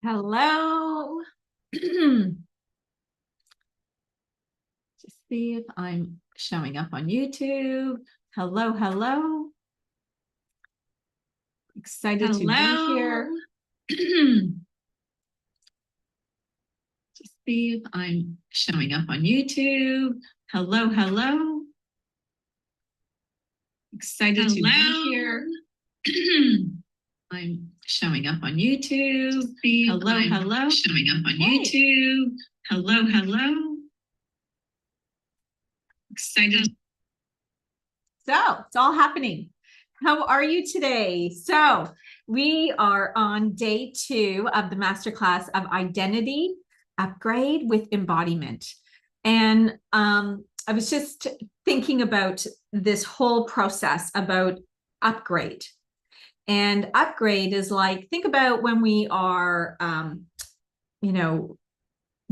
Hello. Just see if I'm showing up on YouTube. Hello, hello. Excited to be here. Just see if I'm showing up on YouTube. Hello, hello. Excited to be here. I'm showing up on YouTube. Hello, hello. Showing up on YouTube. Hello, hello. Excited. So it's all happening. How are you today? So we are on day 2 of the masterclass of identity upgrade with embodiment. And I was just thinking about this whole process about upgrade. And upgrade is like, think about when we are,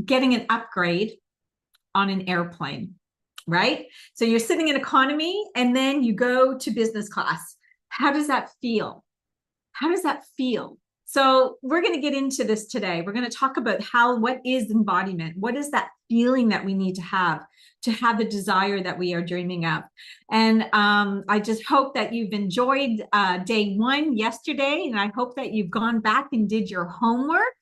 getting an upgrade on an airplane, right? So you're sitting in economy and then you go to business class. How does that feel? How does that feel? So we're going to get into this today. We're going to talk about what is embodiment? What is that feeling that we need to have the desire that we are dreaming of? And I just hope that you've enjoyed day 1 yesterday. And I hope that you've gone back and did your homework,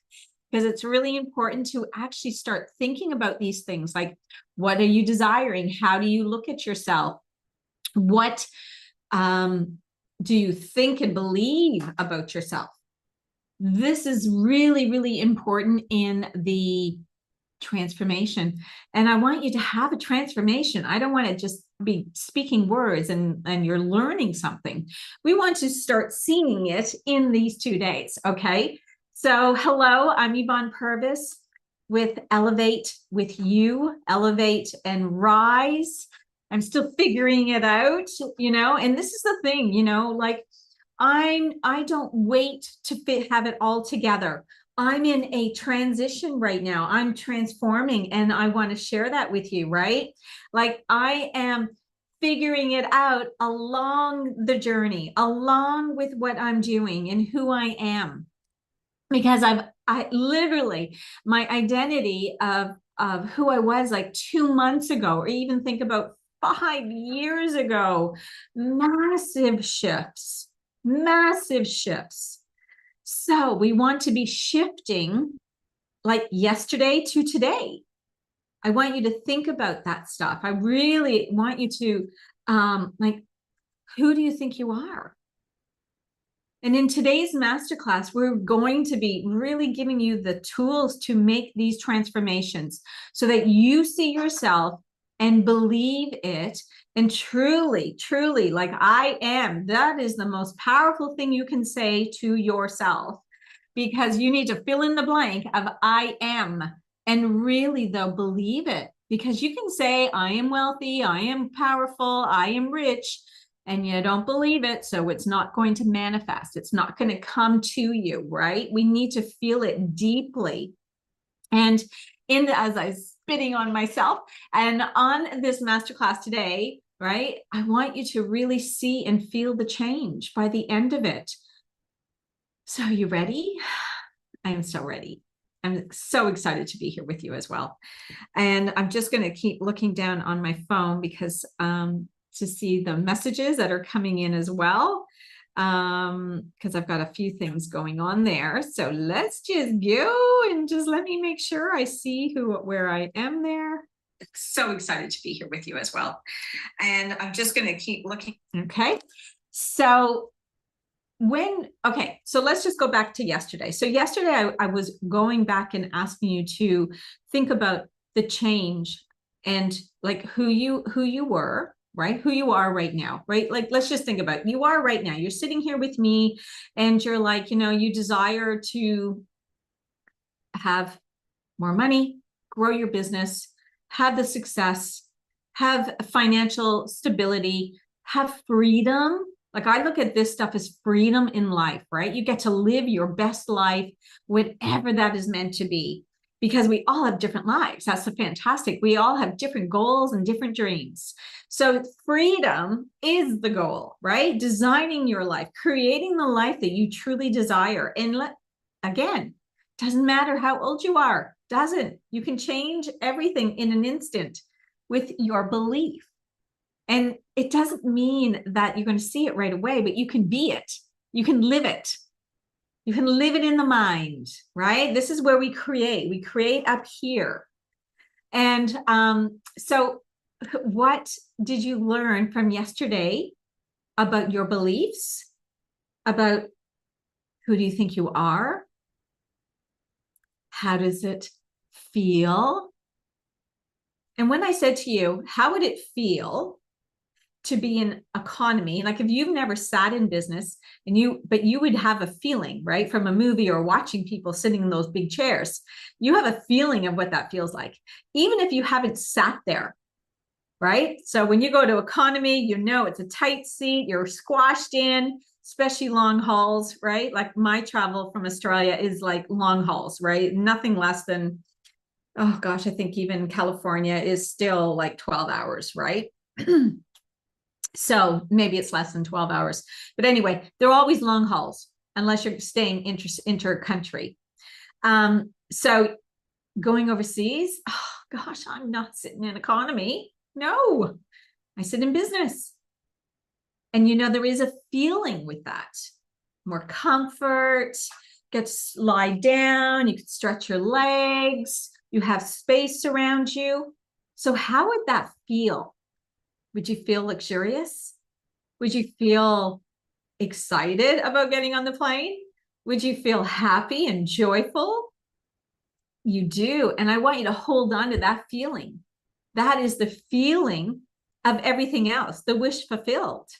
because it's really important to actually start thinking about these things. Like, what are you desiring? How do you look at yourself? What do you think and believe about yourself? This is really, really important in the transformation. And I want you to have a transformation. I don't want to just be speaking words and you're learning something. We want to start seeing it in these 2 days. Okay. So hello, I'm Yvonne Purvis with Elevate with You, Elevate and Rise. I'm still figuring it out, and this is the thing, like I don't wait to have it all together. I'm in a transition right now. I'm transforming and I want to share that with you, right? Like, I am figuring it out along the journey, along with what I'm doing and who I am. Because I literally, my identity of who I was like 2 months ago, or even think about 5 years ago, massive shifts. So we want to be shifting like yesterday to today. I want you to think about that stuff. I really want you to, who do you think you are? And in today's masterclass, we're going to be really giving you the tools to make these transformations so that you see yourself and believe it. And truly, truly, like I am, that is the most powerful thing you can say to yourself, because you need to fill in the blank of I am. And really, though, believe it, because you can say, I am wealthy, I am powerful, I am rich, and you don't believe it. So it's not going to manifest. It's not going to come to you, right? We need to feel it deeply. And as I was spitting on myself and on this masterclass today, right, I want you to really see and feel the change by the end of it. So you ready? I am so ready. I'm so excited to be here with you as well. And I'm just going to keep looking down on my phone because to see the messages that are coming in as well, because I've got a few things going on there. So let's just go and just let me make sure I see where I am there. So excited to be here with you as well. And I'm just going to keep looking. Okay. So let's just go back to yesterday. So yesterday I was going back and asking you to think about the change and like who you were, right? Who you are right now, right? Like, let's just think about it. You are right now. You're sitting here with me and you're like, you desire to have more money, grow your business, have the success, have financial stability, have freedom. Like, I look at this stuff as freedom in life, right? You get to live your best life, whatever that is meant to be, because we all have different lives. That's the fantastic. We all have different goals and different dreams. So freedom is the goal, right? Designing your life, creating the life that you truly desire. And again, Doesn't matter how old you are. Doesn't. You can change everything in an instant with your belief. And it doesn't mean that you're going to see it right away, but you can be it. You can live it. You can live it in the mind, right? This is where we create. We create up here. And so what did you learn from yesterday about your beliefs, about who do you think you are? How does it feel? And when I said to you, how would it feel to be in economy? Like if you've never sat in business but you would have a feeling, right? From a movie or watching people sitting in those big chairs, you have a feeling of what that feels like, even if you haven't sat there, right? So when you go to economy, you know, it's a tight seat, you're squashed in, especially long hauls, right? Like my travel from Australia is like long hauls, right? Nothing less than, oh gosh, I think even California is still like 12 hours, right? So maybe it's less than 12 hours. But anyway, they're always long hauls unless you're staying inter-country. So going overseas, oh gosh, I'm not sitting in economy. No, I sit in business. And you know, there is a feeling with that. More comfort, get to lie down, you can stretch your legs, you have space around you. So how would that feel? Would you feel luxurious? Would you feel excited about getting on the plane? Would you feel happy and joyful? You do. And I want you to hold on to that feeling. That is the feeling of everything else, the wish fulfilled.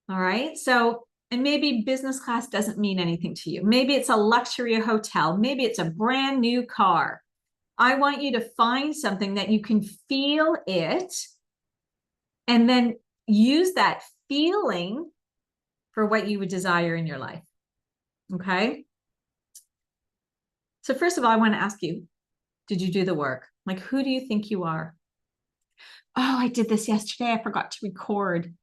All right. So, and maybe business class doesn't mean anything to you. Maybe it's a luxury hotel. Maybe it's a brand new car. I want you to find something that you can feel it and then use that feeling for what you would desire in your life. Okay. So first of all, I want to ask you, did you do the work? Like, who do you think you are? Oh, I did this yesterday. I forgot to record.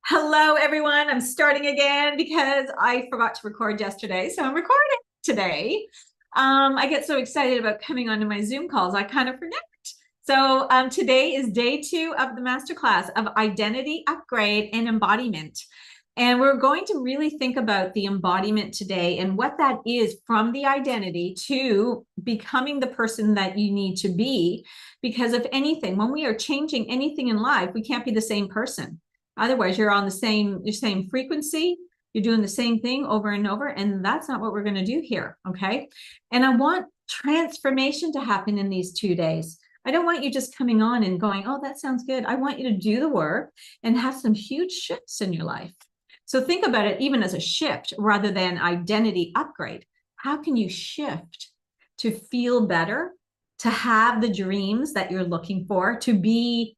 Hello, everyone. I'm starting again because I forgot to record yesterday. So I'm recording today. I get so excited about coming onto my Zoom calls, I kind of forget. So today is day 2 of the masterclass of identity, upgrade, and embodiment. And we're going to really think about the embodiment today and what that is from the identity to becoming the person that you need to be. Because if anything, when we are changing anything in life, we can't be the same person. Otherwise, you're on the same frequency. You're doing the same thing over and over. And that's not what we're going to do here. Okay. And I want transformation to happen in these 2 days. I don't want you just coming on and going, oh, that sounds good. I want you to do the work and have some huge shifts in your life. So think about it even as a shift rather than identity upgrade. How can you shift to feel better, to have the dreams that you're looking for, to be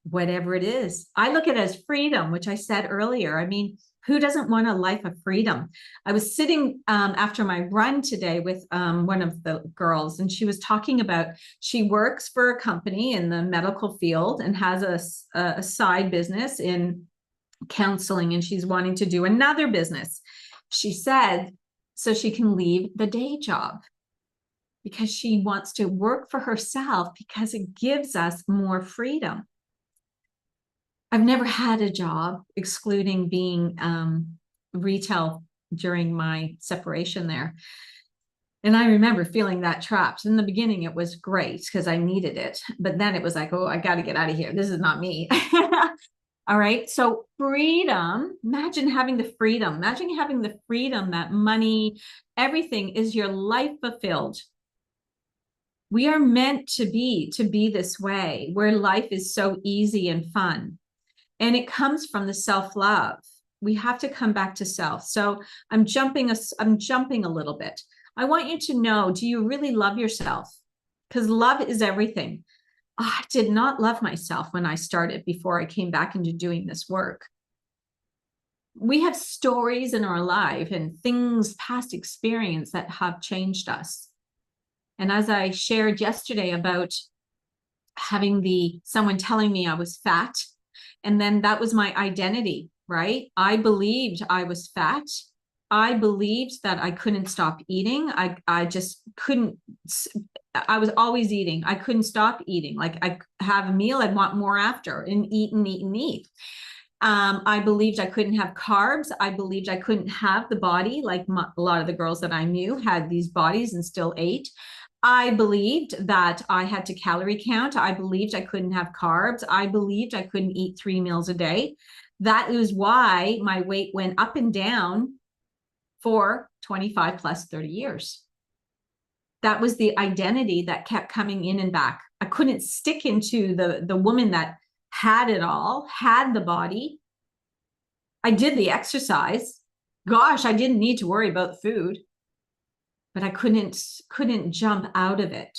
whatever it is? I look at it as freedom, which I said earlier. I mean, who doesn't want a life of freedom? I was sitting after my run today with one of the girls, and she was talking about, she works for a company in the medical field and has a side business in counseling, and she's wanting to do another business. She said, so she can leave the day job because she wants to work for herself because it gives us more freedom. I've never had a job, excluding being retail during my separation there. And I remember feeling that trapped. In the beginning, it was great because I needed it. But then it was like, oh, I got to get out of here. This is not me. All right. So freedom, imagine having the freedom. Imagine having the freedom that money, everything is your life fulfilled. We are meant to be this way, where life is so easy and fun. And it comes from the self-love. We have to come back to self. So I'm jumping a little bit. I want you to know, do you really love yourself? Because love is everything. I did not love myself when I started before I came back into doing this work. We have stories in our life and things, past experience that have changed us. And as I shared yesterday about having someone telling me I was fat, and then that was my identity, right? I believed I was fat. I believed that I couldn't stop eating. I just couldn't. I was always eating. I couldn't stop eating. Like I have a meal, I'd want more after, and eat and eat and eat. I believed I couldn't have carbs. I believed I couldn't have the body like a lot of the girls that I knew had these bodies and still ate. I believed that I had to calorie count. I believed I couldn't have carbs. I believed I couldn't eat 3 meals a day. That is why my weight went up and down for 25 plus 30 years. That was the identity that kept coming in and back. I couldn't stick into the woman that had it all, had the body. I did the exercise. Gosh, I didn't need to worry about food, but I couldn't jump out of it.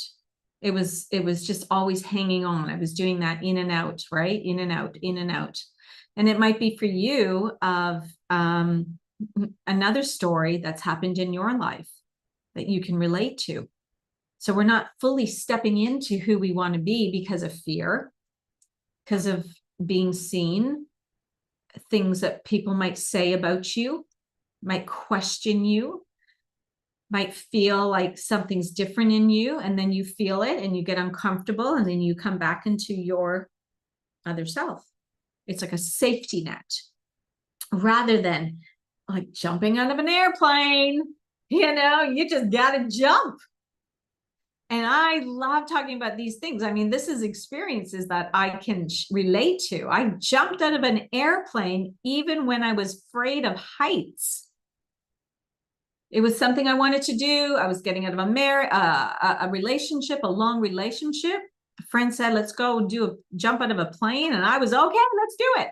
It was just always hanging on. I was doing that in and out, right? In and out, in and out. And it might be for you of another story that's happened in your life that you can relate to. So we're not fully stepping into who we want to be because of fear, because of being seen, things that people might say about you, might question you, might feel like something's different in you, and then you feel it and you get uncomfortable and then you come back into your other self. It's like a safety net rather than like jumping out of an airplane. You know, you just got to jump. And I love talking about these things. I mean, this is experiences that I can relate to. I jumped out of an airplane even when I was afraid of heights. It was something I wanted to do. I was getting out of a relationship, a long relationship. A friend said, let's go jump out of a plane. And I was, okay, let's do it.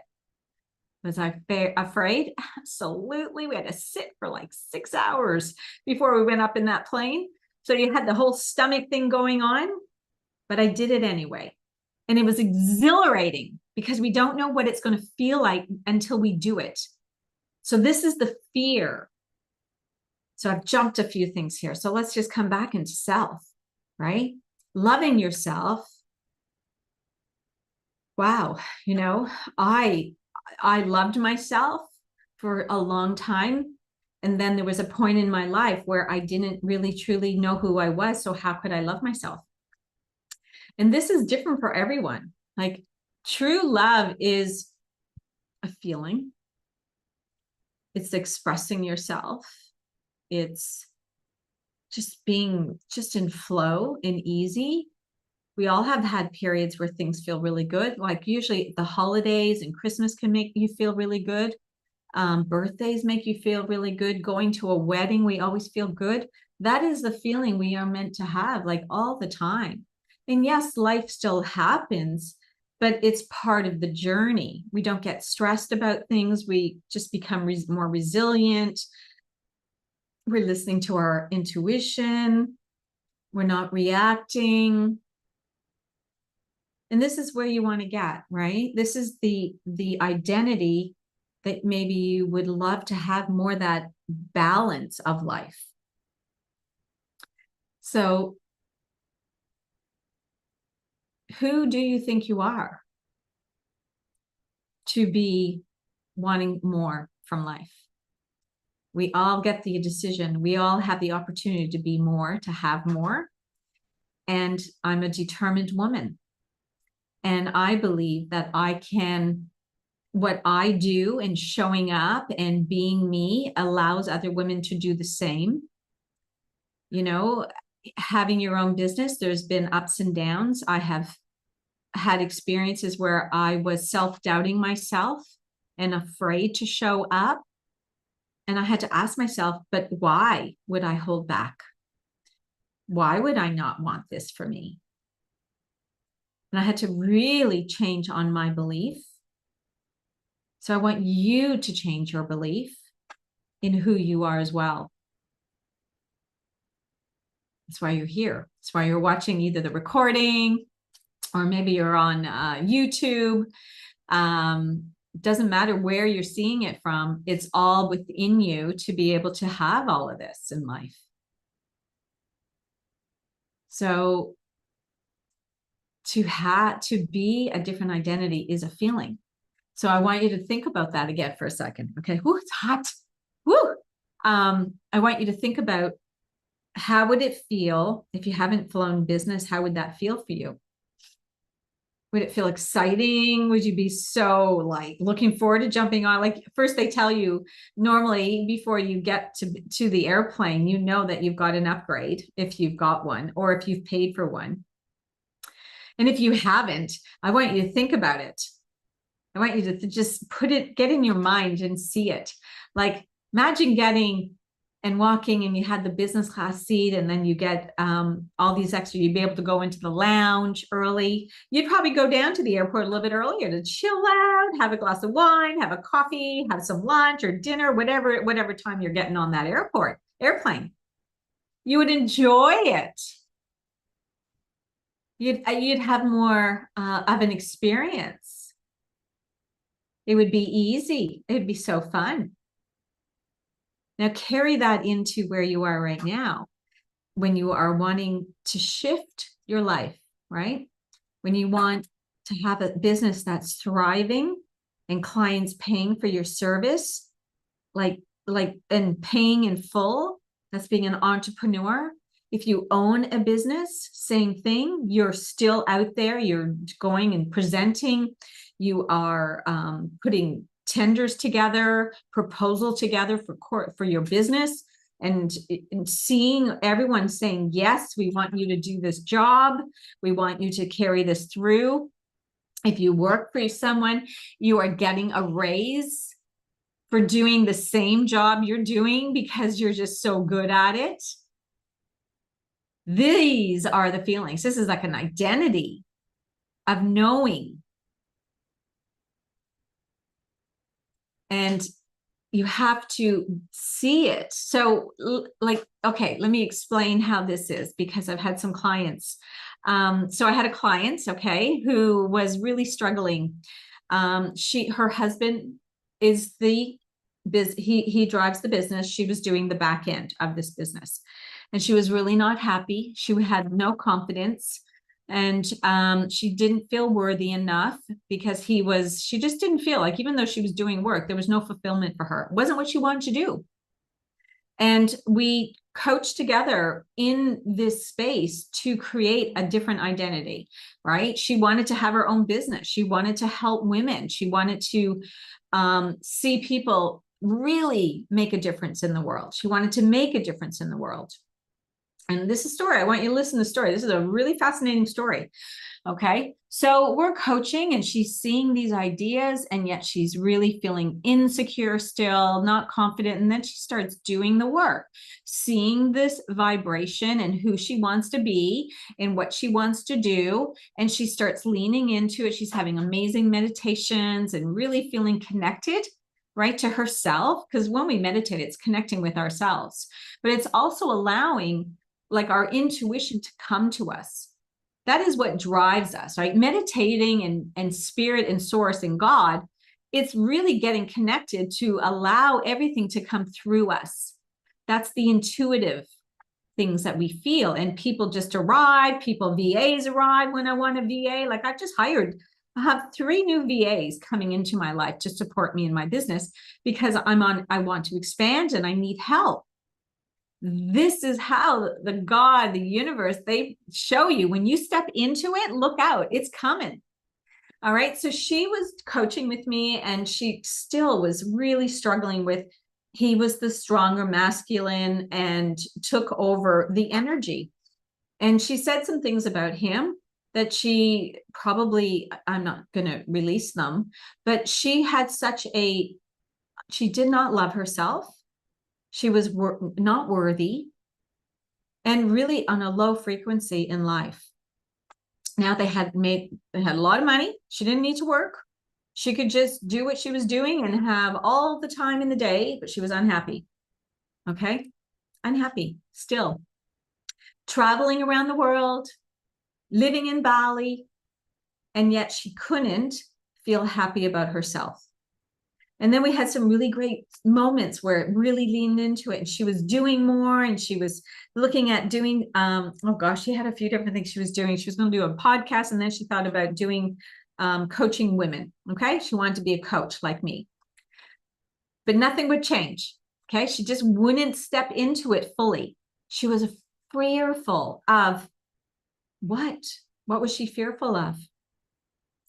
Was I afraid? Absolutely. We had to sit for like 6 hours before we went up in that plane. So you had the whole stomach thing going on, but I did it anyway. And it was exhilarating because we don't know what it's going to feel like until we do it. So this is the fear. So I've jumped a few things here. So let's just come back into self, right? Loving yourself. Wow. You know, I loved myself for a long time. And then there was a point in my life where I didn't really truly know who I was. So how could I love myself? And this is different for everyone. Like true love is a feeling. It's expressing yourself. It's just being just in flow and easy. We all have had periods where things feel really good. Like usually the holidays and Christmas can make you feel really good. Birthdays make you feel really good. Going to a wedding, we always feel good. That is the feeling we are meant to have like all the time. And yes, life still happens, but it's part of the journey. We don't get stressed about things. We just become more resilient. We're listening to our intuition. We're not reacting. And this is where you want to get, right? This is the identity that maybe you would love to have more that balance of life. So who do you think you are to be wanting more from life? We all get the decision. We all have the opportunity to be more, to have more. And I'm a determined woman. And I believe that I can, what I do and showing up and being me allows other women to do the same. You know, having your own business, there's been ups and downs. I have had experiences where I was self-doubting myself and afraid to show up. And I had to ask myself, but why would I hold back? Why would I not want this for me? And I had to really change on my belief. So I want you to change your belief in who you are as well. That's why you're here. That's why you're watching either the recording or maybe you're on YouTube. Doesn't matter where you're seeing it from. It's all within you to be able to have all of this in life. So to be a different identity is a feeling. So I want you to think about that again for a second. Okay. Whoo, it's hot. Woo. I want you to think about, how would it feel if you haven't flown business? How would that feel for you? Would it feel exciting? Would you be so like looking forward to jumping on? Like first they tell you normally before you get to the airplane, you know that you've got an upgrade if you've got one or if you've paid for one. And if you haven't, I want you to think about it. I want you to just get in your mind and see it. Like imagine getting and walking and you had the business class seat and then you get all these extra, you'd be able to go into the lounge early. You'd probably go down to the airport a little bit earlier to chill out, have a glass of wine, have a coffee, have some lunch or dinner, whatever time you're getting on that airplane. You would enjoy it. You'd have more of an experience. It would be easy. It'd be so fun. Now carry that into where you are right now, when you are wanting to shift your life, right? When you want to have a business that's thriving and clients paying for your service, and paying in full, that's being an entrepreneur. If you own a business, same thing, you're still out there, you're going and presenting, you are putting tenders together, proposal together for your business, and seeing everyone saying, yes, we want you to do this job. We want you to carry this through. If you work for someone, you are getting a raise for doing the same job you're doing because you're just so good at it. These are the feelings. This is like an identity of knowing. And you have to see it. So like, okay, let me explain how this is, because I've had some clients. So I had a client, okay, who was really struggling. Her husband is he drives the business. She was doing the back end of this business. And she was really not happy. She had no confidence. And she didn't feel worthy enough because she just didn't feel like, even though she was doing work, there was no fulfillment for her. It wasn't what she wanted to do. And we coached together in this space to create a different identity, right? She wanted to have her own business. She wanted to help women. She wanted to see people really make a difference in the world. She wanted to make a difference in the world. And this is a story. I want you to listen to the story. This is a really fascinating story. Okay. So we're coaching and she's seeing these ideas, and yet she's really feeling insecure still, not confident. And then she starts doing the work, seeing this vibration and who she wants to be and what she wants to do. And she starts leaning into it. She's having amazing meditations and really feeling connected, right, to herself. Because when we meditate, it's connecting with ourselves, but it's also allowing like our intuition to come to us. That is what drives us, right? Meditating and spirit and source and God, it's really getting connected to allow everything to come through us. That's the intuitive things that we feel. And people just arrive, VAs arrive when I want a VA. Like I have 3 new VAs coming into my life to support me in my business because I want to expand and I need help. This is how the universe, they show you when you step into it, look out, it's coming. All right. So she was coaching with me and she still was really struggling with, he was the stronger masculine and took over the energy. And she said some things about him that she probably, I'm not going to release them, but she had she did not love herself. She was not worthy and really on a low frequency in life. Now they had a lot of money. She didn't need to work. She could just do what she was doing and have all the time in the day, but she was unhappy. Okay. Unhappy still. Traveling around the world, living in Bali, and yet she couldn't feel happy about herself. And then we had some really great moments where it really leaned into it and she was doing more and she was looking at doing, she had a few different things she was doing. She was going to do a podcast and then she thought about doing coaching women. Okay. She wanted to be a coach like me, but nothing would change. Okay. She just wouldn't step into it fully. She was fearful of what? What was she fearful of?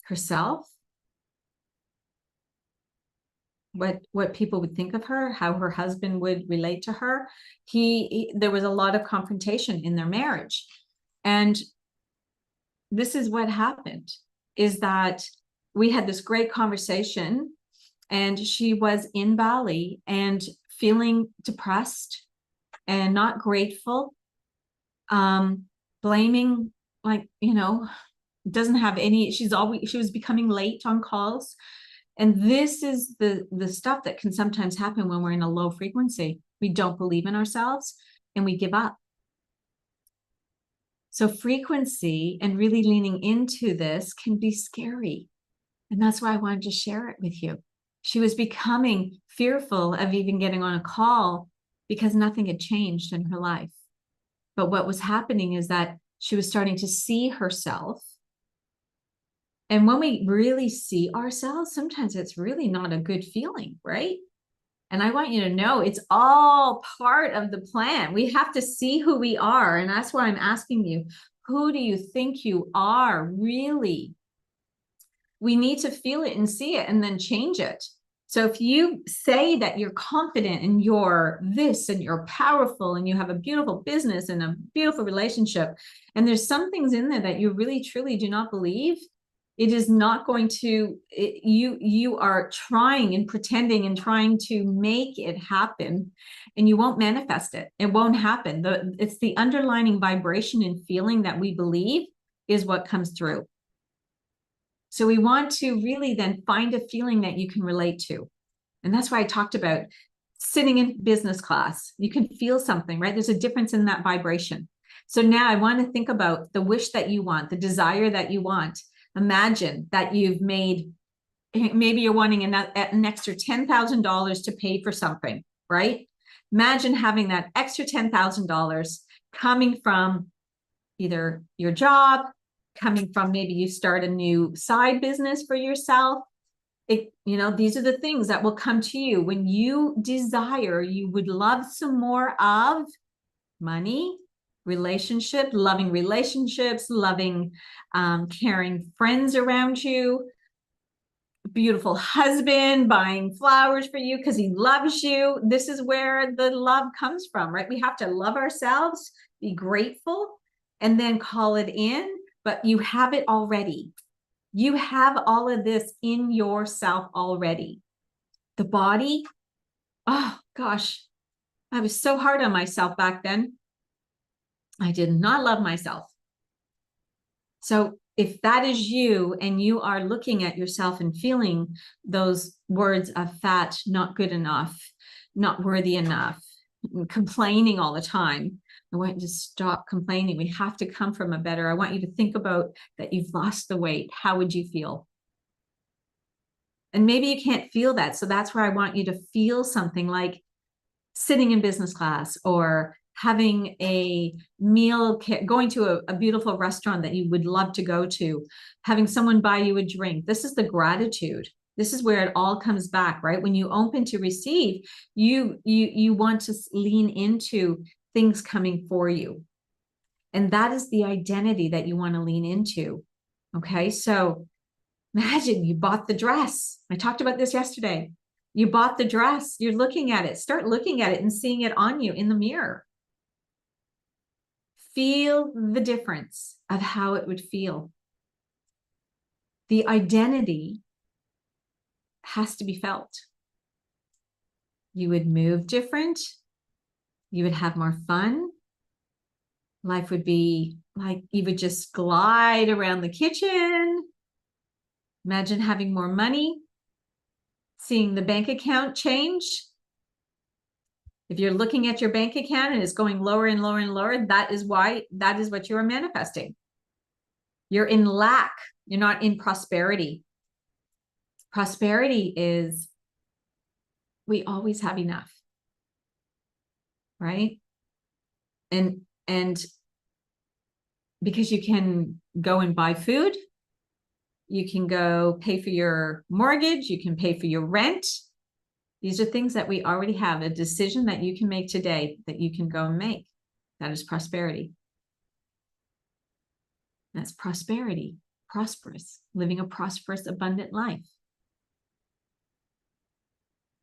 Herself? What people would think of her, how her husband would relate to her. There was a lot of confrontation in their marriage. And this is what happened, is that we had this great conversation, and she was in Bali and feeling depressed and not grateful, blaming, like, doesn't have any, she was becoming late on calls. And this is the stuff that can sometimes happen when we're in a low frequency. We don't believe in ourselves and we give up. So frequency and really leaning into this can be scary. And that's why I wanted to share it with you. She was becoming fearful of even getting on a call because nothing had changed in her life. But what was happening is that she was starting to see herself. And when we really see ourselves, sometimes it's really not a good feeling, right? And I want you to know it's all part of the plan. We have to see who we are. And that's why I'm asking you, who do you think you are really? We need to feel it and see it and then change it. So if you say that you're confident and you're this and you're powerful and you have a beautiful business and a beautiful relationship, and there's some things in there that you really truly do not believe, it is not going to, you are trying and pretending and trying to make it happen, and you won't manifest it. It won't happen. It's the underlying vibration and feeling that we believe is what comes through. So we want to really then find a feeling that you can relate to. And that's why I talked about sitting in business class. You can feel something, right? There's a difference in that vibration. So now I want to think about the wish that you want, the desire that you want. Imagine that you've made, maybe you're wanting an extra $10,000 to pay for something, right? Imagine having that extra $10,000 coming from either your job, coming from maybe you start a new side business for yourself. These are the things that will come to you when you desire, you would love some more of money, loving relationships, loving, caring friends around you, beautiful husband buying flowers for you because he loves you. This is where the love comes from, right? We have to love ourselves, be grateful, and then call it in. But you have it already. You have all of this in yourself already. The body, oh gosh, I was so hard on myself back then. I did not love myself. So if that is you and you are looking at yourself and feeling those words of fat, not good enough, not worthy enough, complaining all the time, I want you to stop complaining. We have to come from a better. I want you to think about that you've lost the weight. How would you feel? And maybe you can't feel that. So that's where I want you to feel something like sitting in business class or having a meal, going to a beautiful restaurant that you would love to go to, having someone buy you a drink. This is the gratitude. This is where it all comes back, right? When you open to receive, you want to lean into things coming for you. And that is the identity that you want to lean into. Okay. So imagine you bought the dress. I talked about this yesterday. You bought the dress. You're looking at it. Start looking at it and seeing it on you in the mirror. Feel the difference of how it would feel. The identity has to be felt. You would move different. You would have more fun. Life would be like you would just glide around the kitchen. Imagine having more money, seeing the bank account change. If you're looking at your bank account and it's going lower and lower and lower, that is what you are manifesting. You're in lack. You're not in prosperity. Prosperity is we always have enough, right? And because you can go and buy food, you can go pay for your mortgage, you can pay for your rent, These are things that we already have, a decision that you can make today that you can go and make. That is prosperity. That's prosperity, prosperous, living a prosperous, abundant life.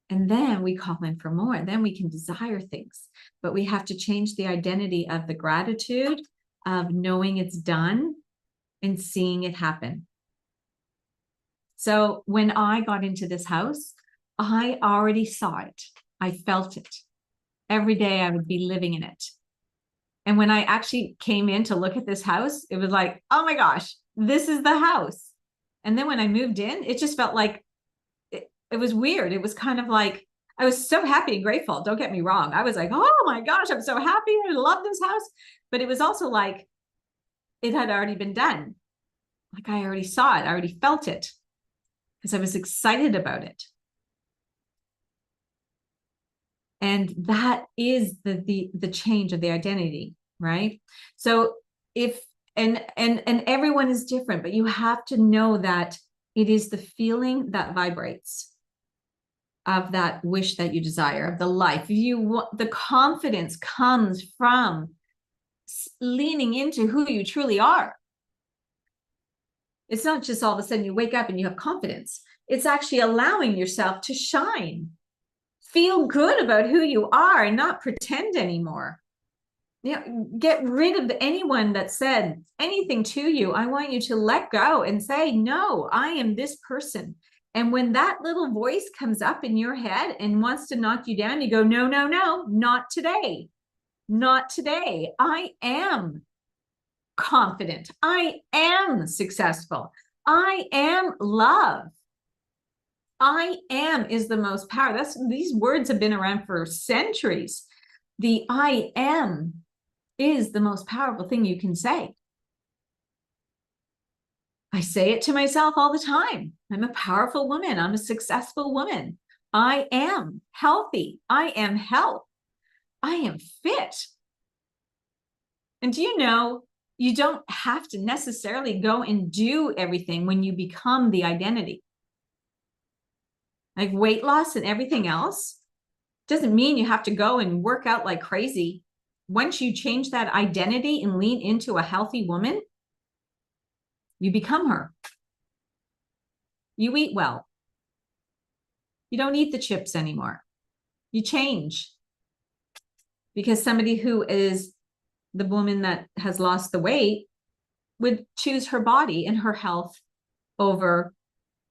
And then we call in for more. Then we can desire things. But we have to change the identity of the gratitude, of knowing it's done and seeing it happen. So when I got into this house, I already saw it. I felt it. Every day I would be living in it. And when I actually came in to look at this house, it was like, oh my gosh, this is the house. And then when I moved in, it just felt like, it was weird. It was kind of like, I was so happy and grateful. Don't get me wrong. I was like, oh my gosh, I'm so happy. I love this house. But it was also like, it had already been done. Like I already saw it. I already felt it because I was excited about it. And that is the change of the identity, right? So if, and everyone is different, but you have to know that it is the feeling that vibrates of that wish that you desire, of the life. The confidence comes from leaning into who you truly are. It's not just all of a sudden you wake up and you have confidence. It's actually allowing yourself to shine. Feel good about who you are and not pretend anymore. Get rid of anyone that said anything to you. I want you to let go and say, no, I am this person. And when that little voice comes up in your head and wants to knock you down, you go, no, no, no, not today. Not today. I am confident. I am successful. I am love. I am is the most power. These words have been around for centuries. The I am is the most powerful thing you can say. I say it to myself all the time. I'm a powerful woman. I'm a successful woman. I am healthy. I am health. I am fit. And do you know, you don't have to necessarily go and do everything when you become the identity. Like weight loss and everything else doesn't mean you have to go and work out like crazy. Once you change that identity and lean into a healthy woman, you become her. You eat well. You don't eat the chips anymore. You change. Because somebody who is the woman that has lost the weight would choose her body and her health over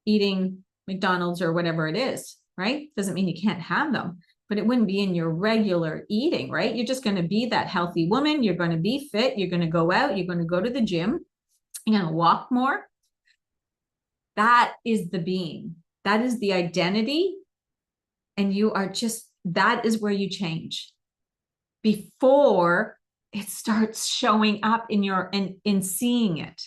eating McDonald's or whatever it is, right? Doesn't mean you can't have them, but it wouldn't be in your regular eating, right? You're just going to be that healthy woman. You're going to be fit. You're going to go out. You're going to go to the gym. You're going to walk more. That is the being. That is the identity. And you are just, that is where you change before it starts showing up in seeing it.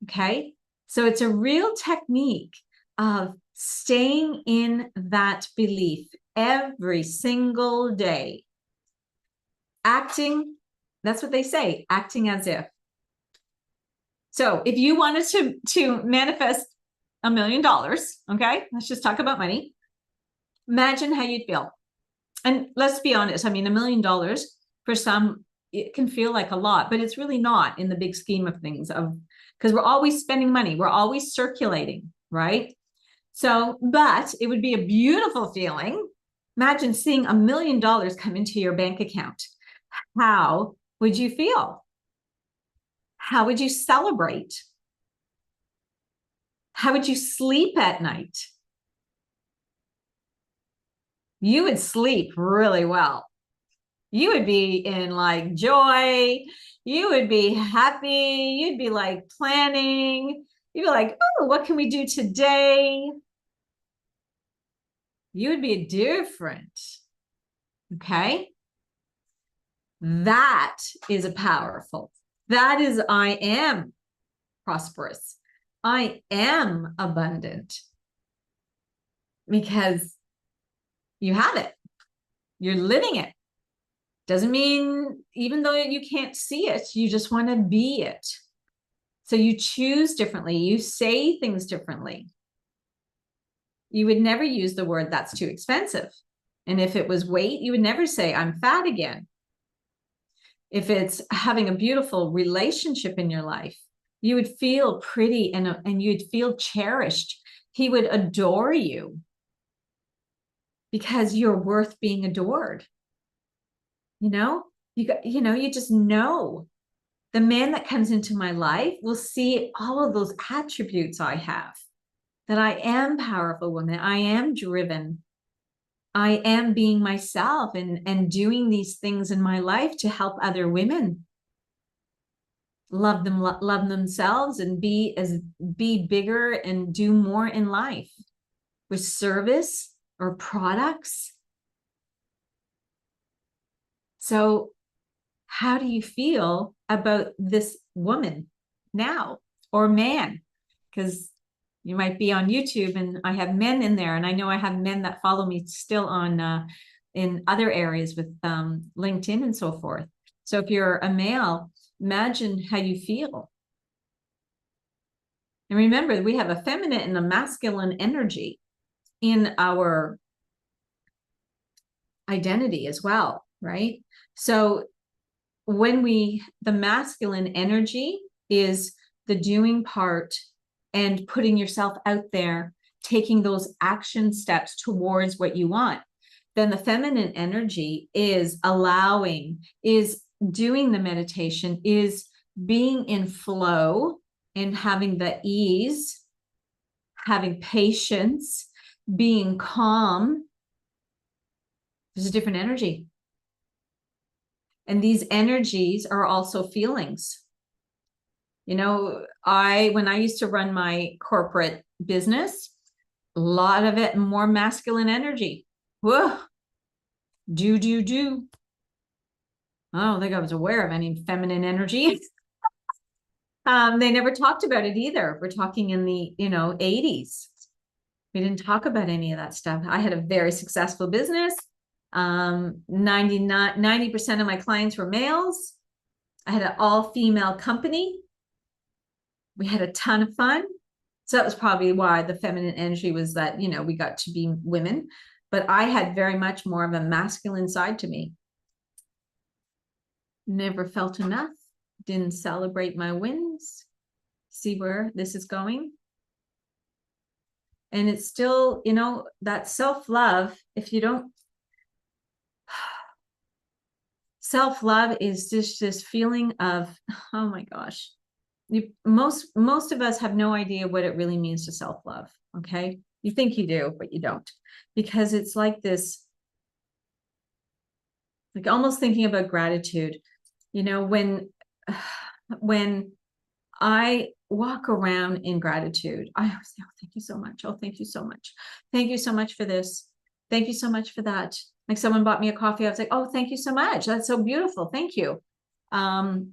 Okay. So it's a real technique of staying in that belief every single day. Acting, that's what they say, acting as if. So if you wanted to manifest $1 million, okay, let's just talk about money. Imagine how you'd feel. And let's be honest, I mean, $1 million for some, it can feel like a lot, but it's really not in the big scheme of things, because we're always spending money. We're always circulating, right? So, but it would be a beautiful feeling. Imagine seeing $1 million come into your bank account. How would you feel? How would you celebrate? How would you sleep at night? You would sleep really well. You would be in like joy. You would be happy. You'd be like planning. You'd be like, oh, what can we do today? You would be different. Okay. That is powerful. That is, I am prosperous. I am abundant. Because you have it. You're living it. Doesn't mean, even though you can't see it, you just want to be it. So you choose differently. You say things differently. You would never use the word that's too expensive. And if it was weight, you would never say I'm fat again. If it's having a beautiful relationship in your life, you would feel pretty and you'd feel cherished. He would adore you because you're worth being adored. You just know the man that comes into my life will see all of those attributes I have, that I am powerful woman. I am driven. I am being myself and doing these things in my life to help other women love themselves and be bigger and do more in life with service or products. So how do you feel about this woman now, or man? Because you might be on YouTube and I have men in there, and I know I have men that follow me still on in other areas with LinkedIn and so forth. So if you're a male, imagine how you feel. And remember, we have a feminine and a masculine energy in our identity as well, right? So when the masculine energy is the doing part and putting yourself out there, taking those action steps towards what you want, then the feminine energy is allowing, is doing the meditation, is being in flow and having the ease, having patience, being calm. There's a different energy. And these energies are also feelings. When I used to run my corporate business, a lot of it more masculine energy. Whoa, do. I don't think I was aware of any feminine energy. They never talked about it either. We're talking in the 80s. We didn't talk about any of that stuff. I had a very successful business. 90% of my clients were males. I had an all-female company. We had a ton of fun. So that was probably why the feminine energy was that, we got to be women. But I had very much more of a masculine side to me. Never felt enough. Didn't celebrate my wins. See where this is going? And it's still, that self-love, if you don't, self-love is just this feeling of, oh my gosh, most of us have no idea what it really means to self-love. Okay. You think you do, but you don't, because it's like this, like almost thinking about gratitude, when I walk around in gratitude, I always say, oh, thank you so much. Oh, thank you so much. Thank you so much for this. Thank you so much for that. Like someone bought me a coffee. I was like, oh, thank you so much. That's so beautiful. Thank you. And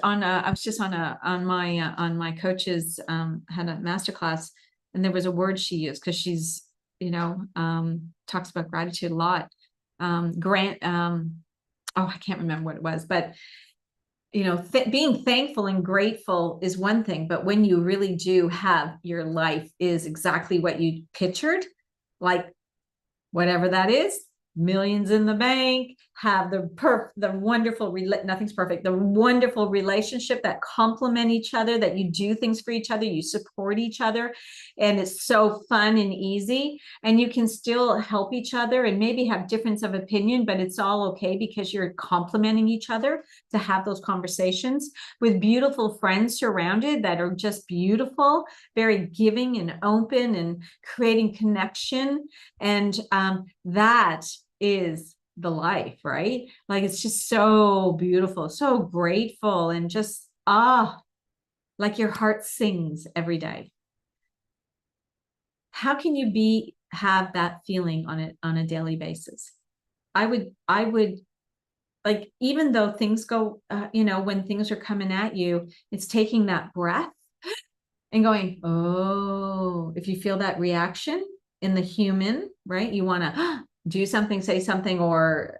I was just on my coach's had a masterclass, and there was a word she used because she's talks about gratitude a lot. I can't remember what it was, but being thankful and grateful is one thing, but when you really do have your life is exactly what you pictured, like whatever that is, millions in the bank, have the wonderful, nothing's perfect, the wonderful relationship that complement each other, that you do things for each other, you support each other, and it's so fun and easy, and you can still help each other and maybe have difference of opinion, but it's all okay because you're complementing each other to have those conversations with beautiful friends surrounded that are just beautiful, very giving and open and creating connection. And that is the life, right? Like it's just so beautiful, so grateful, and just like your heart sings every day. How can you have that feeling on a daily basis? I would like, even though things go when things are coming at you, it's taking that breath and going, oh, if you feel that reaction in the human, right? You want to do something, say something, or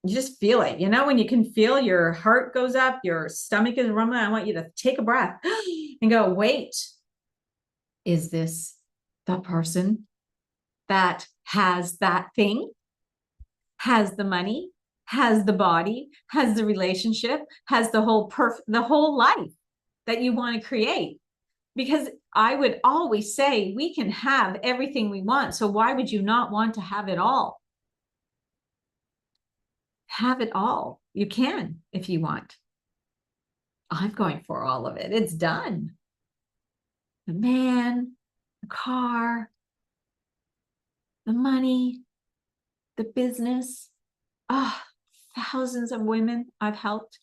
you just feel it, when you can feel your heart goes up, your stomach is rumbling. I want you to take a breath and go, wait, Is this the person that has that thing, has the money, has the body, has the relationship, has the whole life that you want to create? Because I would always say we can have everything we want. So why would you not want to have it all? Have it all. You can if you want. I'm going for all of it. It's done. The man, the car, the money, the business. Ah, thousands of women I've helped.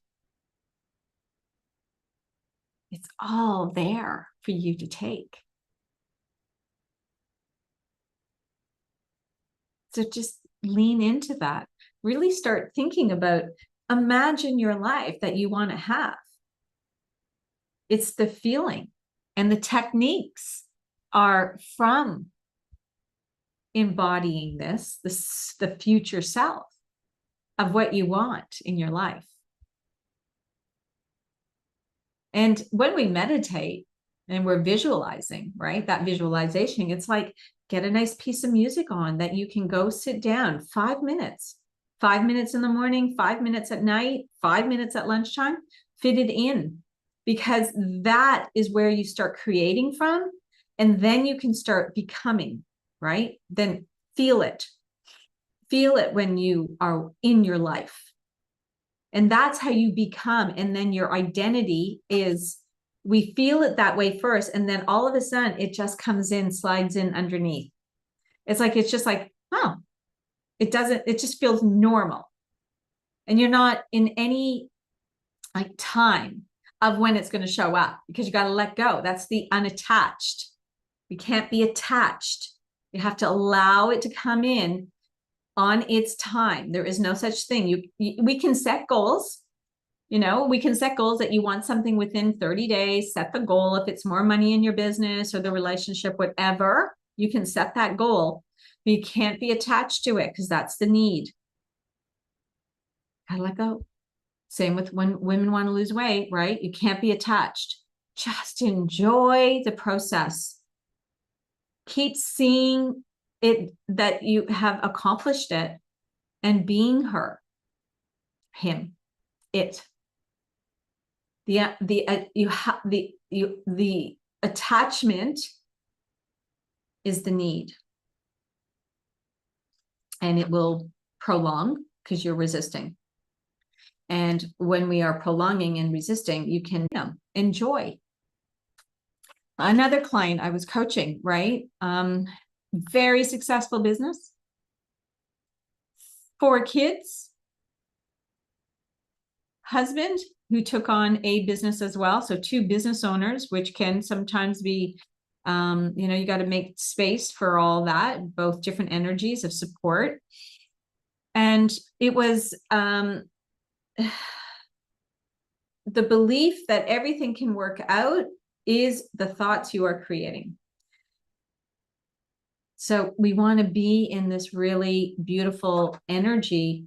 It's all there for you to take. So just lean into that. Really start thinking about, imagine your life that you want to have. It's the feeling, and the techniques are from embodying the future self of what you want in your life. And when we meditate and we're visualizing, right, that visualization, it's like, get a nice piece of music on that you can go sit down 5 minutes, 5 minutes in the morning, 5 minutes at night, 5 minutes at lunchtime, fit it in, because that is where you start creating from. And then you can start becoming, right? Then feel it when you are in your life. And that's how you become. And then your identity is, we feel it that way first. And then all of a sudden it just comes in, slides in underneath. It's just like, oh, it just feels normal. And you're not in any like time of when it's going to show up, because you got to let go. That's the unattached. You can't be attached. You have to allow it to come in on its time. There is no such thing. We can set goals. We can set goals that you want something within 30 days. Set the goal. If it's more money in your business or the relationship, whatever, you can set that goal. But you can't be attached to it, because that's the need. Gotta let go. Same with when women want to lose weight, right? You can't be attached. Just enjoy the process. Keep seeing it, that you have accomplished it, and being her, him, it. The attachment is the need, and it will prolong because you're resisting. And when we are prolonging and resisting, you can enjoy. Another client I was coaching, right? Very successful business, 4 kids, husband who took on a business as well. So 2 business owners, which can sometimes be, you got to make space for all that, both different energies of support. And it was the belief that everything can work out is the thoughts you are creating. So we want to be in this really beautiful energy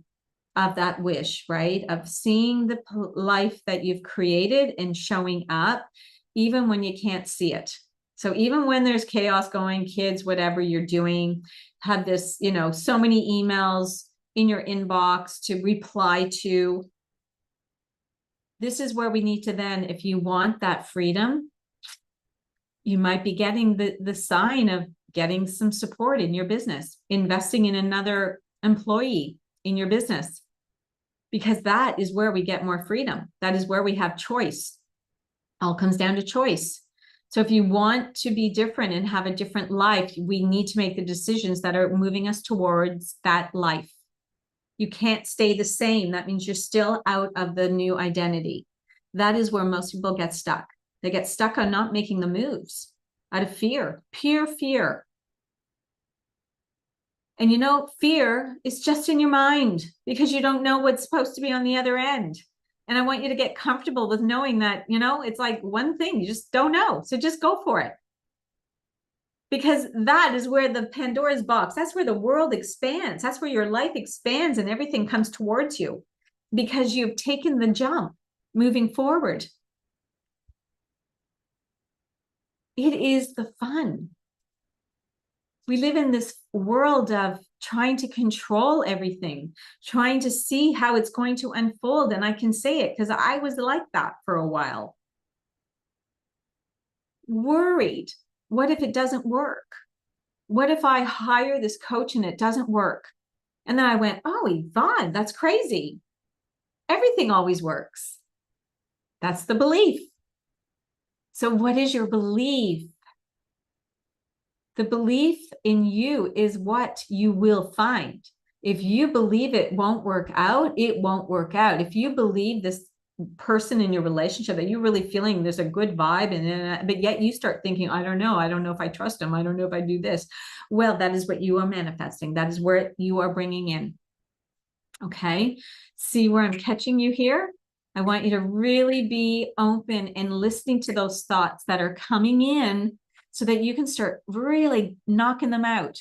of that wish, right? Of seeing the life that you've created and showing up, even when you can't see it. So even when there's chaos going, kids, whatever you're doing, have this, so many emails in your inbox to reply to. This is where we need to then, if you want that freedom, you might be getting the sign of getting some support in your business, investing in another employee in your business, because that is where we get more freedom. That is where we have choice. All comes down to choice. So if you want to be different and have a different life, we need to make the decisions that are moving us towards that life. You can't stay the same. That means you're still out of the new identity. That is where most people get stuck. They get stuck on not making the moves out of fear, pure fear. And fear is just in your mind, because you don't know what's supposed to be on the other end. And I want you to get comfortable with knowing that, it's like one thing, you just don't know. So just go for it. Because that is where the Pandora's box, that's where the world expands. That's where your life expands and everything comes towards you, because you've taken the jump moving forward. It is the fun. We live in this world of trying to control everything, trying to see how it's going to unfold. And I can say it because I was like that for a while. Worried. What if it doesn't work? What if I hire this coach and it doesn't work? And then I went, oh, Yvonne, that's crazy. Everything always works. That's the belief. So what is your belief? The belief in you is what you will find. If you believe it won't work out, it won't work out. If you believe this person in your relationship that you're really feeling there's a good vibe, but yet you start thinking, I don't know if I trust him. I don't know if I do this. Well, that is what you are manifesting. That is where you are bringing in. Okay. See where I'm catching you here? I want you to really be open and listening to those thoughts that are coming in so that you can start really knocking them out.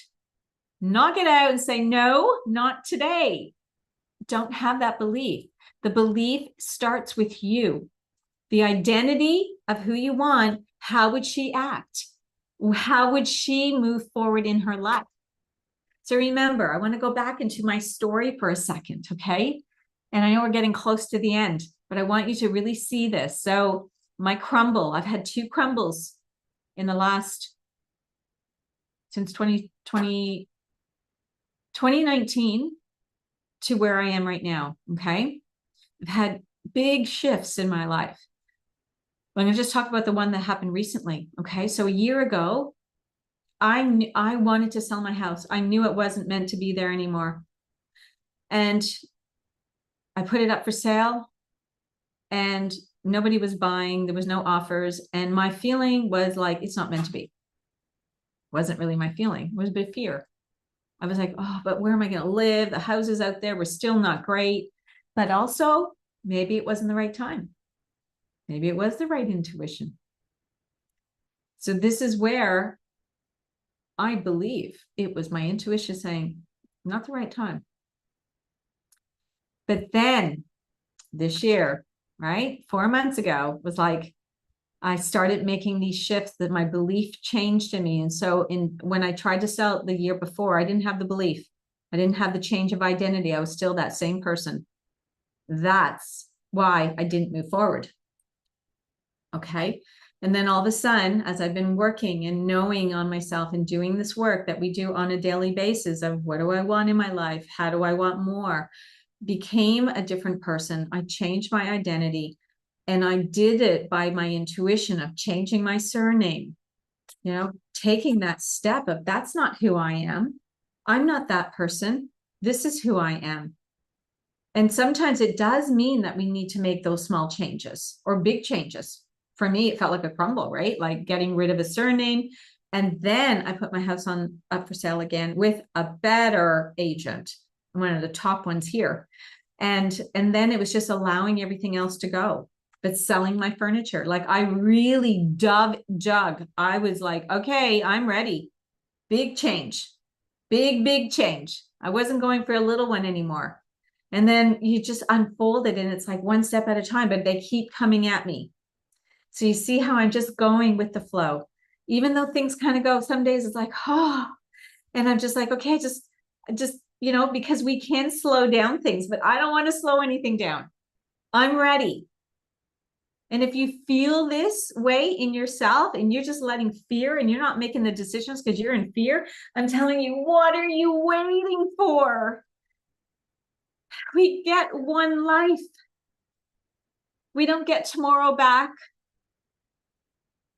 Knock it out and say, no, not today. Don't have that belief. The belief starts with you. The identity of who you want, how would she act? How would she move forward in her life? So remember, I want to go back into my story for a second, okay? And I know we're getting close to the end, but I want you to really see this. So my crumble, I've had 2 crumbles in the last, since 2019 to where I am right now, okay? I've had big shifts in my life. I'm going to just talk about the one that happened recently, okay? So a year ago, I wanted to sell my house. I knew it wasn't meant to be there anymore. And I put it up for sale and nobody was buying. There was no offers. And my feeling was like, it's not meant to be. It wasn't really my feeling. It was a bit of fear. I was like, oh, but where am I going to live? The houses out there were still not great. But also, maybe it wasn't the right time. Maybe it was the right intuition. So this is where I believe it was my intuition saying, not the right time. But then this year, right, 4 months ago, was like, I started making these shifts that my belief changed in me. And so when I tried to sell it the year before, I didn't have the belief. I didn't have the change of identity. I was still that same person. That's why I didn't move forward. Okay. And then all of a sudden, as I've been working and knowing on myself and doing this work that we do on a daily basis of what do I want in my life? How do I want more? Became a different person. I changed my identity and I did it by my intuition of changing my surname, taking that step of that's not who I am. I'm not that person. This is who I am. And sometimes it does mean that we need to make those small changes or big changes. For me, it felt like a crumble, right? Like getting rid of a surname. And then I put my house up for sale again with a better agent, one of the top ones here. And then it was just allowing everything else to go, but selling my furniture. Like I really dug. I was like, okay, I'm ready. Big change, big change. I wasn't going for a little one anymore. And then you just unfold it and it's like one step at a time, but they keep coming at me. So you see how I'm just going with the flow, even though things kind of go, some days it's like, oh, and I'm just like, okay, just, because we can slow down things, but I don't want to slow anything down. I'm ready. And if you feel this way in yourself and you're just letting fear and you're not making the decisions because you're in fear, I'm telling you, what are you waiting for? We get one life. We don't get tomorrow back.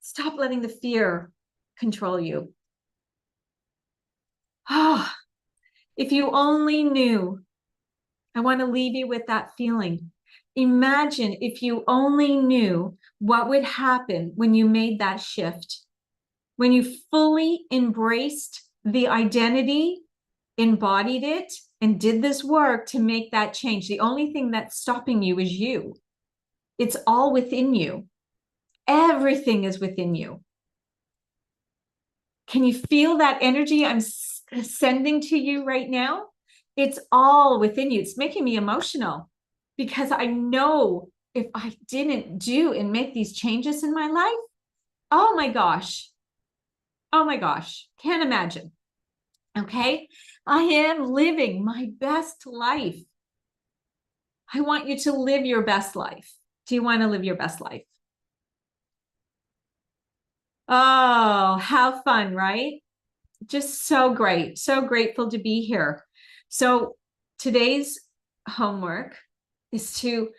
Stop letting the fear control you. Oh, if you only knew, I want to leave you with that feeling. Imagine if you only knew what would happen when you made that shift, when you fully embraced the identity, embodied it, and did this work to make that change. The only thing that's stopping you is you. It's all within you. Everything is within you. Can you feel that energy I'm sending to you right now? It's all within you. It's making me emotional because I know if I didn't do and make these changes in my life, Oh my gosh. Oh my gosh. Can't imagine. Okay. I am living my best life. I want you to live your best life. Do you want to live your best life? Oh, how fun, right? Just so great. So grateful to be here. So today's homework is to,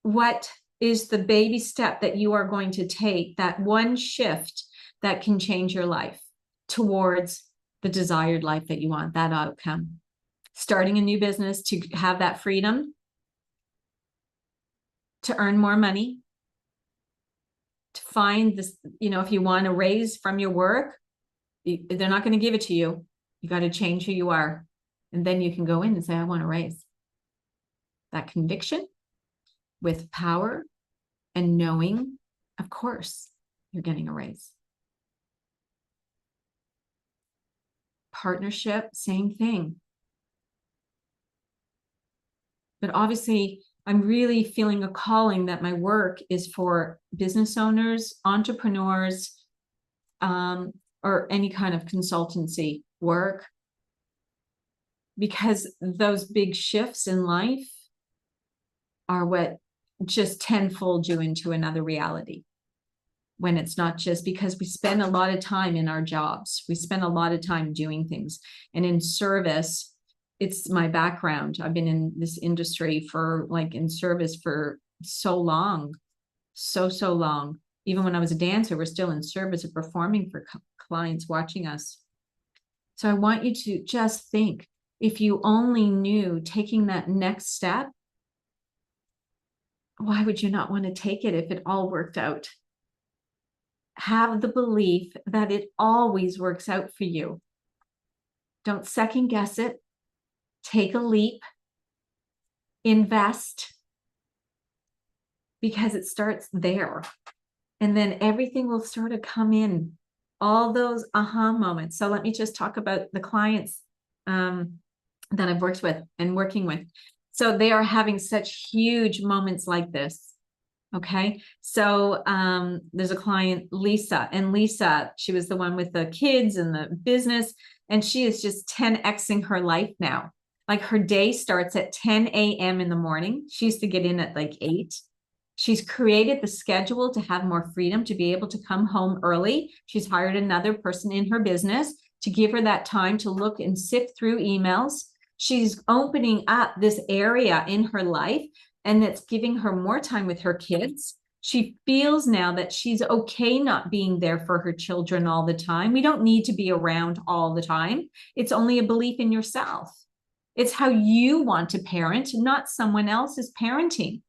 what is the baby step that you are going to take, that one shift that can change your life towards the desired life that you want, that outcome. Starting a new business to have that freedom, to earn more money, to find this, if you want a raise from your work, they're not going to give it to you. You got to change who you are. And then you can go in and say, I want a raise. That conviction with power and knowing, of course, you're getting a raise. Partnership, same thing. But obviously, I'm really feeling a calling that my work is for business owners, entrepreneurs, or any kind of consultancy work, because those big shifts in life are what just tenfold you into another reality. When it's not just, because we spend a lot of time in our jobs, we spend a lot of time doing things, and in service, it's my background. I've been in this industry for, like, in service for so long, so long. Even when I was a dancer, we're still in service of performing for clients watching us. So I want you to just think, if you only knew taking that next step, why would you not want to take it if it all worked out? Have the belief that it always works out for you. Don't second guess it. Take a leap. Invest. Because it starts there. And then everything will sort of come in. All those aha moments. So let me just talk about the clients that I've worked with and working with. So they are having such huge moments like this. Okay. So there's a client, Lisa, and Lisa, she was the one with the kids and the business, and she is just 10xing her life now. Like, her day starts at 10 a.m. in the morning. She used to get in at like 8. She's created the schedule to have more freedom, to be able to come home early. She's hired another person in her business to give her that time to look and sift through emails. She's opening up this area in her life, and it's giving her more time with her kids. She feels now that she's okay not being there for her children all the time. We don't need to be around all the time. It's only a belief in yourself. It's how you want to parent, not someone else's parenting.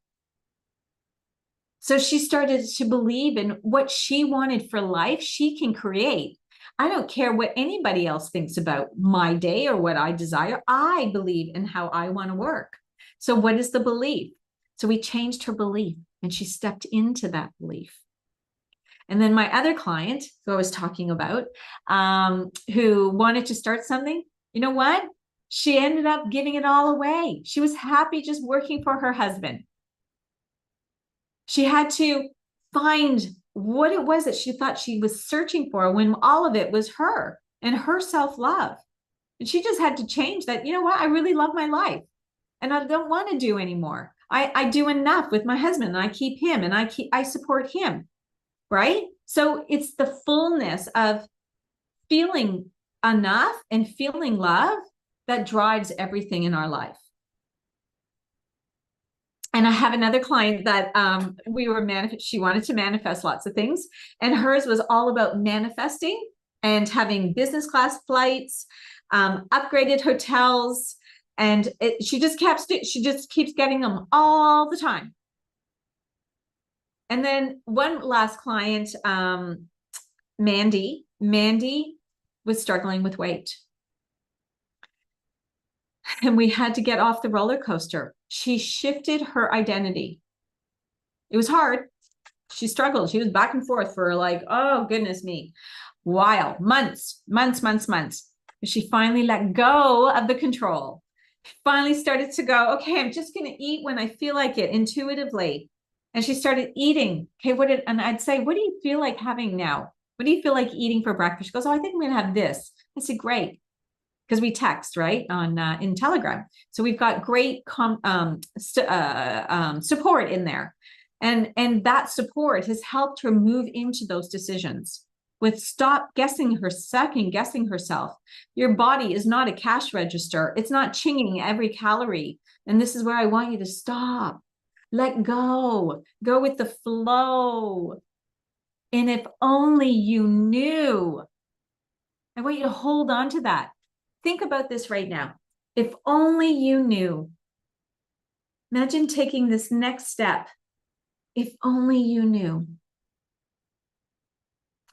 So she started to believe in what she wanted for life, she can create. I don't care what anybody else thinks about my day or what I desire. I believe in how I want to work. So what is the belief? So we changed her belief, and she stepped into that belief. And then my other client, who I was talking about, who wanted to start something, you know what? She ended up giving it all away. She was happy just working for her husband. She had to find what it was that she thought she was searching for, when all of it was her and her self-love. And she just had to change that. You know what? I really love my life, and I don't want to do anymore. I do enough with my husband, and I keep him, and I support him. Right? So it's the fullness of feeling enough and feeling love that drives everything in our life. And I have another client that she wanted to manifest lots of things, and hers was all about manifesting and having business class flights, upgraded hotels, and she just keeps getting them all the time. And then one last client, Mandy was struggling with weight. And we had to get off the roller coaster. She shifted her identity. It was hard. She struggled. She was back and forth for, like, oh, goodness me, while, months. She finally let go of the control. Finally started to go, okay, I'm just going to eat when I feel like it, intuitively. And she started eating. Okay, and I'd say, what do you feel like having now? What do you feel like eating for breakfast? She goes, oh, I think I'm going to have this. I said, great. Because we text, right, on in Telegram. So we've got great support in there. And that support has helped her move into those decisions. With stop second guessing herself. Your body is not a cash register. It's not chinging every calorie. And this is where I want you to stop. Let go. Go with the flow. And if only you knew. I want you to hold on to that. Think about this right now. If only you knew. Imagine taking this next step. If only you knew.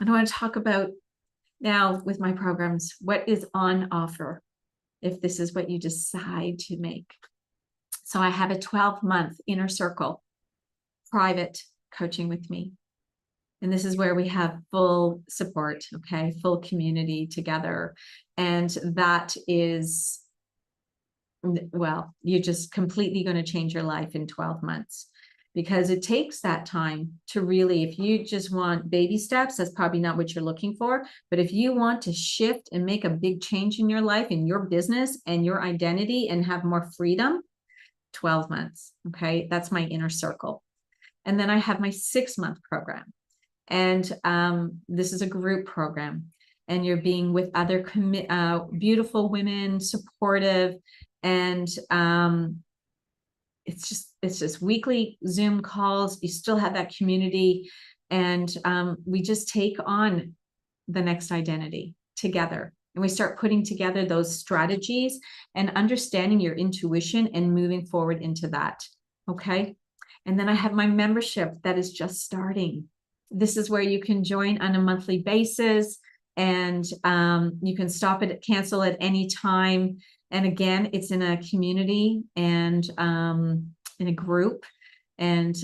And I want to talk about now with my programs, what is on offer if this is what you decide to make. So I have a 12-month inner circle, private coaching with me. And this is where we have full support, okay, full community together. And that is, well, you're just completely going to change your life in 12 months. Because it takes that time to really, if you just want baby steps, that's probably not what you're looking for. But if you want to shift and make a big change in your life, in your business and your identity and have more freedom, 12 months. Okay. That's my inner circle. And then I have my 6-month program. And this is a group program. And you're being with other beautiful women, supportive, and it's just weekly Zoom calls. You still have that community, and we just take on the next identity together, and we start putting together those strategies and understanding your intuition and moving forward into that. Okay. And then I have my membership that is just starting. This is where you can join on a monthly basis, and you can stop it, cancel at any time. And again, it's in a community and in a group. And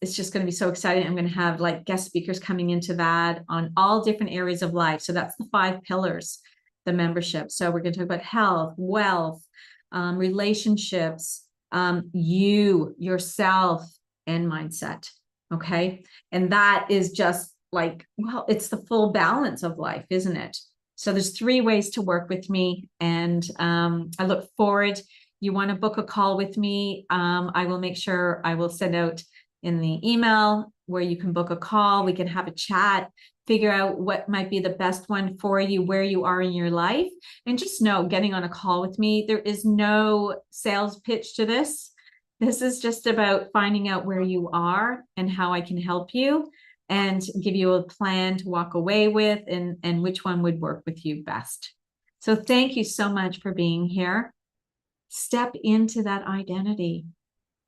it's just going to be so exciting. I'm going to have like guest speakers coming into that on all different areas of life. So that's the 5 pillars, the membership. So we're going to talk about health, wealth, relationships, yourself, and mindset. Okay. And that is just like, well, it's the full balance of life, isn't it? So there's 3 ways to work with me. And I look forward. You want to book a call with me, I will make sure I will send out in the email where you can book a call. We can have a chat, figure out what might be the best one for you, where you are in your life. And just know, getting on a call with me, there is no sales pitch to this. This is just about finding out where you are and how I can help you and give you a plan to walk away with, and which one would work with you best. So thank you so much for being here. Step into that identity.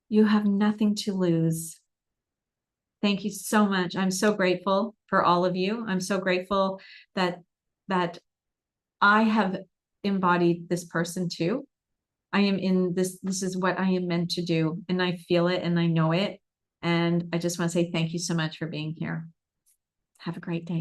You have nothing to lose. Thank you so much. I'm so grateful for all of you. I'm so grateful that I have embodied this person too. I am in this. This is what I am meant to do. And I feel it and I know it. And I just want to say thank you so much for being here. Have a great day.